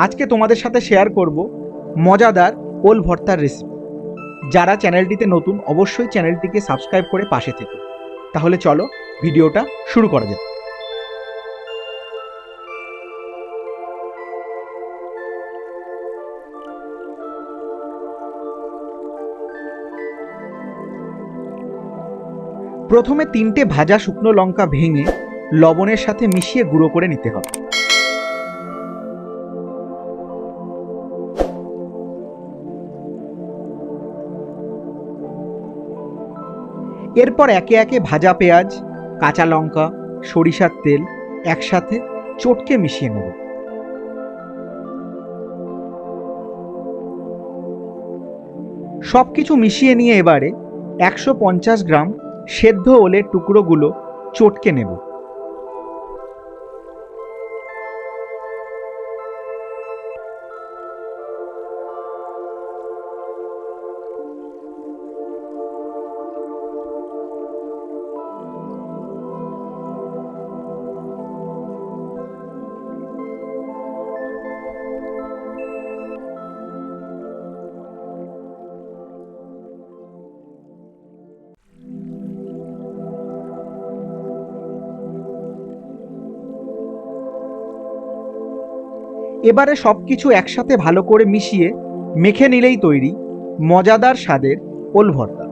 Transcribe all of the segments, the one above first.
আজকে তোমাদের সাথে শেয়ার করব মজাদার ওল ভর্তার রেসিপি। যারা চ্যানেলটিতে নতুন অবশ্যই চ্যানেলটিকে সাবস্ক্রাইব করে পাশে থেকো। তাহলে চলো ভিডিওটা শুরু করা যাক। প্রথমে 3টে ভাজা শুকনো লঙ্কা ভেঙে লবণের সাথে মিশিয়ে গুঁড়ো করে নিতে হবে। এরপর একে একে ভাজা পেঁয়াজ, কাঁচা লঙ্কা, সরিষার তেল একসাথে চটকে মিশিয়ে নেব। সবকিছু মিশিয়ে নিয়ে এবারে 150 গ্রাম সেদ্ধ ওলের টুকরোগুলো চটকে নেব। এবারে সবকিছু একসাথে ভালো করে মিশিয়ে মেখে নিলেই তৈরি মজাদার স্বাদের ওল ভর্তা।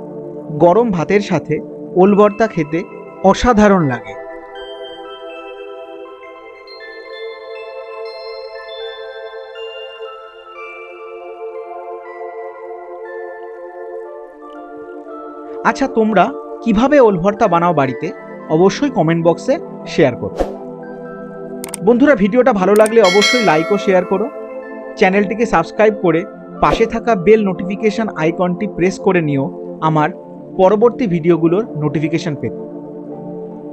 গরম ভাতের সাথে ওল ভর্তা খেতে অসাধারণ লাগে। আচ্ছা, তোমরা কিভাবে ওল ভর্তা বানাও বাড়িতে অবশ্যই কমেন্ট বক্সে শেয়ার করো। বন্ধুরা, ভিডিওটা ভালো লাগলে অবশ্যই লাইক ও শেয়ার করো। চ্যানেলটিকে সাবস্ক্রাইব করে পাশে থাকা বেল নোটিফিকেশন আইকনটি প্রেস করে নিও আমার পরবর্তী ভিডিওগুলোর নোটিফিকেশন পেতে।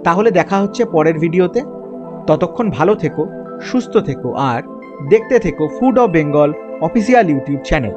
তাহলে দেখা হচ্ছে পরের ভিডিওতে। ততক্ষণ ভালো থেকো, সুস্থ থেকো আর দেখতে থেকো food of Bengal official YouTube channel.